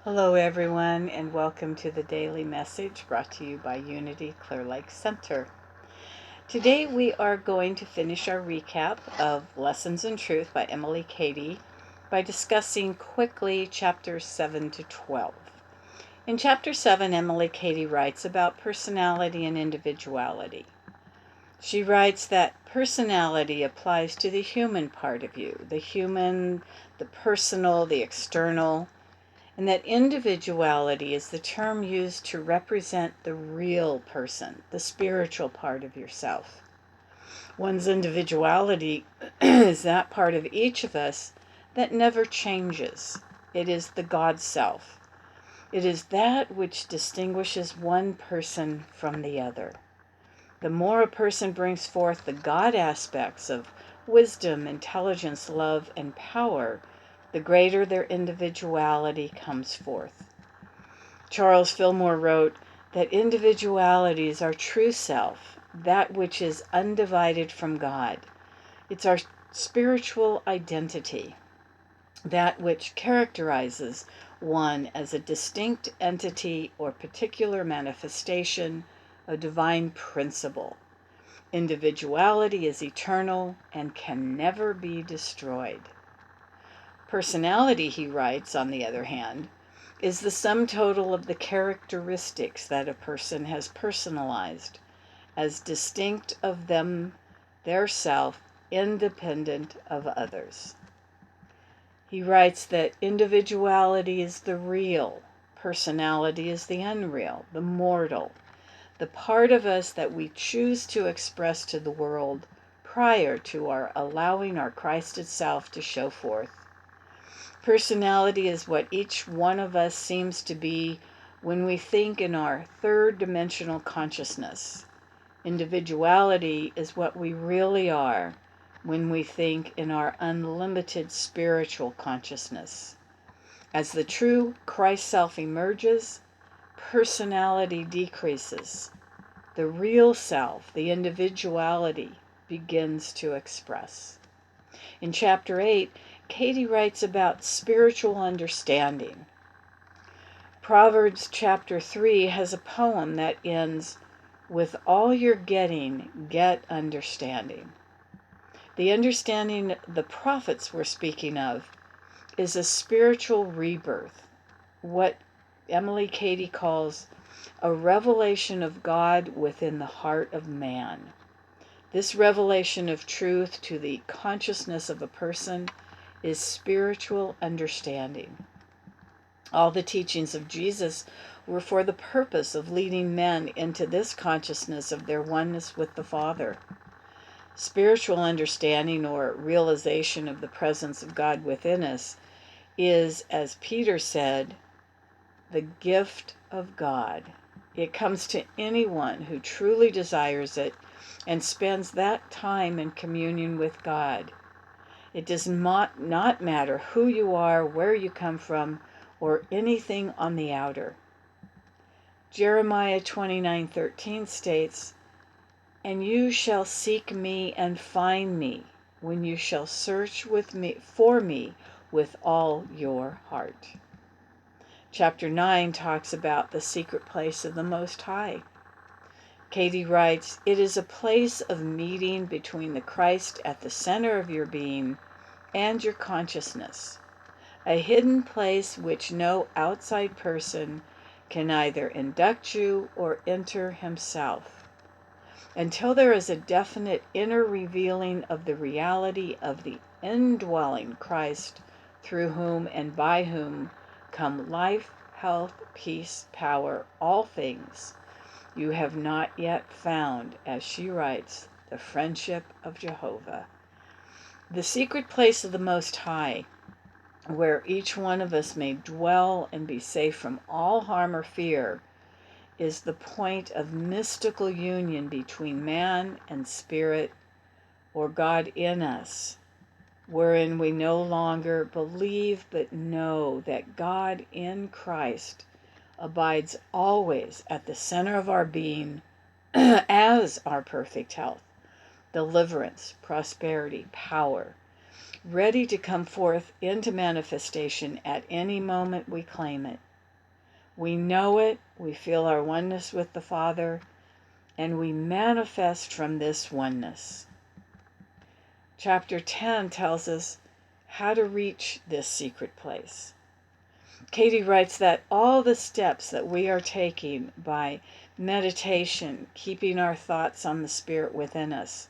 Hello, everyone, and welcome to the daily message brought to you by Unity Clear Lake Center. Today, we are going to finish our recap of Lessons in Truth by Emily Cady by discussing quickly chapters 7 to 12. In chapter 7, Emily Cady writes about personality and individuality. She writes that personality applies to the human part of you, the human, the personal, the external, and that individuality is the term used to represent the real person, the spiritual part of yourself. One's individuality is that part of each of us that never changes. It is the God self. It is that which distinguishes one person from the other. The more a person brings forth the God aspects of wisdom, intelligence, love, and power, the greater their individuality comes forth. Charles Fillmore wrote that individuality is our true self, that which is undivided from God. It's our spiritual identity, that which characterizes one as a distinct entity or particular manifestation of divine principle. Individuality is eternal and can never be destroyed. Personality, he writes, on the other hand, is the sum total of the characteristics that a person has personalized as distinct of them, their self, independent of others. He writes that individuality is the real, personality is the unreal, the mortal, the part of us that we choose to express to the world prior to our allowing our Christed self to show forth. Personality is what each one of us seems to be when we think in our third dimensional consciousness. Individuality is what we really are when we think in our unlimited spiritual consciousness. As the true Christ self emerges, personality decreases. The real self, the individuality, begins to express. In chapter 8, Cady writes about spiritual understanding. Proverbs chapter 3 has a poem that ends, "With all you're getting, get understanding." The understanding the prophets were speaking of is a spiritual rebirth, what Emily Cady calls a revelation of God within the heart of man. This revelation of truth to the consciousness of a person is spiritual understanding. All the teachings of Jesus were for the purpose of leading men into this consciousness of their oneness with the Father. Spiritual understanding or realization of the presence of God within us is, as Peter said, the gift of God. It comes to anyone who truly desires it and spends that time in communion with God. It does not matter who you are, where you come from, or anything on the outer. Jeremiah 29:13 states, "And you shall seek me and find me when you shall search for me with all your heart." Chapter 9 talks about the secret place of the Most High. Cady writes, "It is a place of meeting between the Christ at the center of your being and your consciousness, a hidden place which no outside person can either induct you or enter himself. Until there is a definite inner revealing of the reality of the indwelling Christ, through whom and by whom come life, health, peace, power, all things, you have not yet found," as she writes, "the friendship of Jehovah." The secret place of the Most High, where each one of us may dwell and be safe from all harm or fear, is the point of mystical union between man and spirit, or God in us, wherein we no longer believe but know that God in Christ abides always at the center of our being as our perfect health, deliverance, prosperity, power, ready to come forth into manifestation at any moment we claim it. We know it, we feel our oneness with the Father, and we manifest from this oneness. Chapter 10 tells us how to reach this secret place. Katie writes that all the steps that we are taking by meditation, keeping our thoughts on the Spirit within us,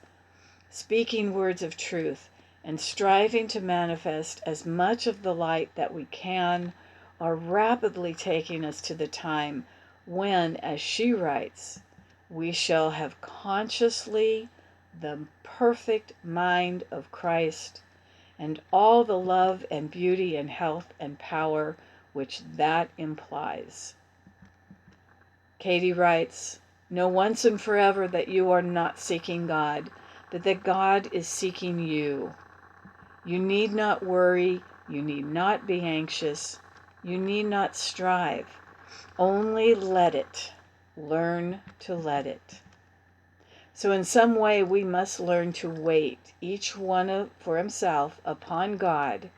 speaking words of truth, and striving to manifest as much of the light that we can, are rapidly taking us to the time when, as she writes, we shall have consciously the perfect mind of Christ and all the love and beauty and health and power which that implies. Katie writes, "Know once and forever that you are not seeking God, but that God is seeking you. You need not worry, you need not be anxious, you need not strive. Only let it. Learn to let it." So in some way we must learn to wait, each one for himself, upon God,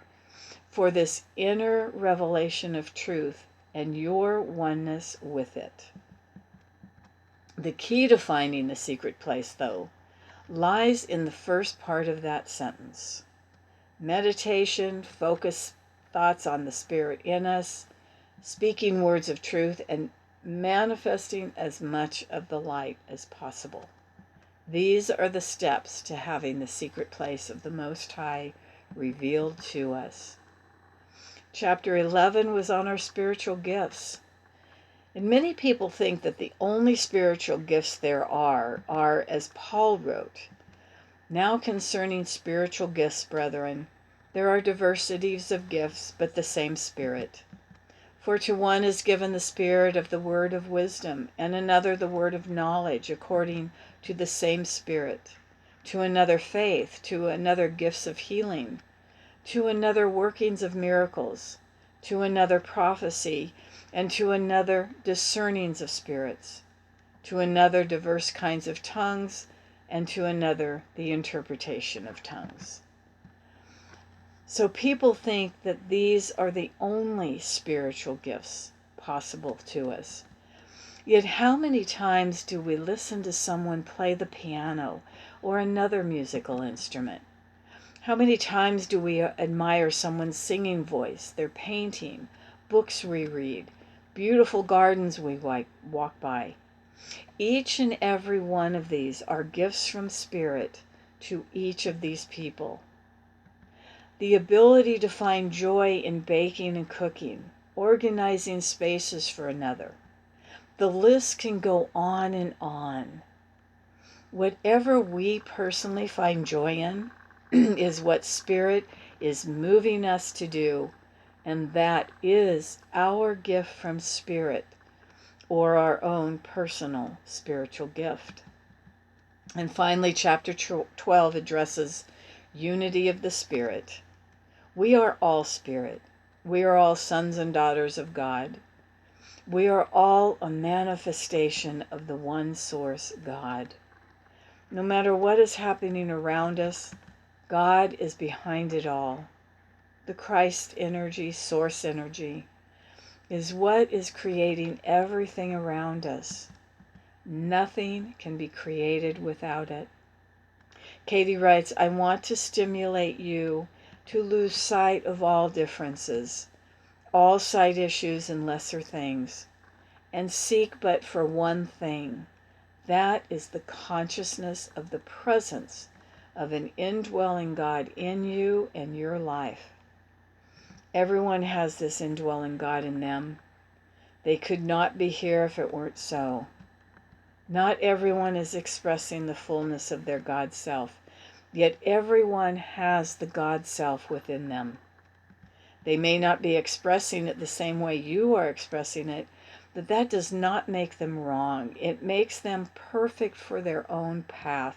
for this inner revelation of truth and your oneness with it. The key to finding the secret place, though, lies in the first part of that sentence. Meditation, focus thoughts on the Spirit in us, speaking words of truth, and manifesting as much of the light as possible. These are the steps to having the secret place of the Most High revealed to us. Chapter 11 was on our spiritual gifts. And many people think that the only spiritual gifts there are, as Paul wrote, "Now concerning spiritual gifts, brethren, there are diversities of gifts, but the same Spirit. For to one is given the Spirit of the word of wisdom, and another the word of knowledge, according to the same Spirit. To another faith, to another gifts of healing, to another workings of miracles, to another prophecy, and to another discernings of spirits, to another diverse kinds of tongues, and to another the interpretation of tongues." So people think that these are the only spiritual gifts possible to us. Yet how many times do we listen to someone play the piano or another musical instrument? How many times do we admire someone's singing voice, their painting, books we read, beautiful gardens we walk by? Each and every one of these are gifts from Spirit to each of these people. The ability to find joy in baking and cooking, organizing spaces for another. The list can go on and on. Whatever we personally find joy in is what Spirit is moving us to do, and that is our gift from Spirit, or our own personal spiritual gift. And finally, chapter 12 addresses unity of the Spirit. We are all Spirit. We are all sons and daughters of God. We are all a manifestation of the one source, God. No matter what is happening around us, God is behind it all. The Christ energy, source energy, is what is creating everything around us. Nothing can be created without it. Katie writes, "I want to stimulate you to lose sight of all differences, all side issues and lesser things, and seek but for one thing. That is the consciousness of the presence of an indwelling God in you and your life." Everyone has this indwelling God in them. They could not be here if it weren't so. Not everyone is expressing the fullness of their God self, yet everyone has the God self within them. They may not be expressing it the same way you are expressing it, but that does not make them wrong. It makes them perfect for their own path.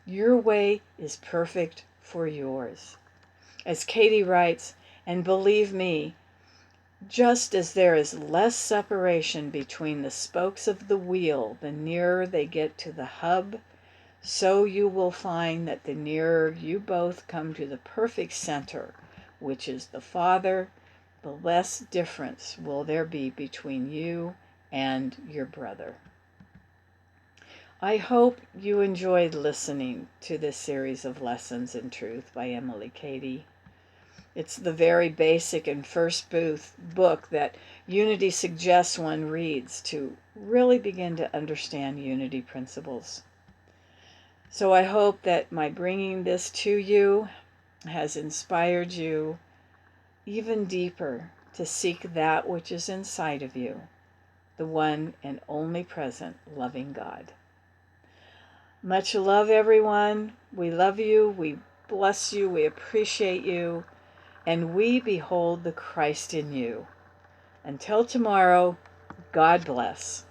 Your way is perfect for yours. As Katie writes, and believe me, just as there is less separation between the spokes of the wheel the nearer they get to the hub, so you will find that the nearer you both come to the perfect center, which is the Father, the less difference will there be between you and your brother. I hope you enjoyed listening to this series of Lessons in Truth by Emily Cady. It's the very basic and first book that Unity suggests one reads to really begin to understand Unity principles. So I hope that my bringing this to you has inspired you even deeper to seek that which is inside of you, the one and only present loving God. Much love, everyone. We love you, we bless you, we appreciate you, and we behold the Christ in you. Until tomorrow, God bless.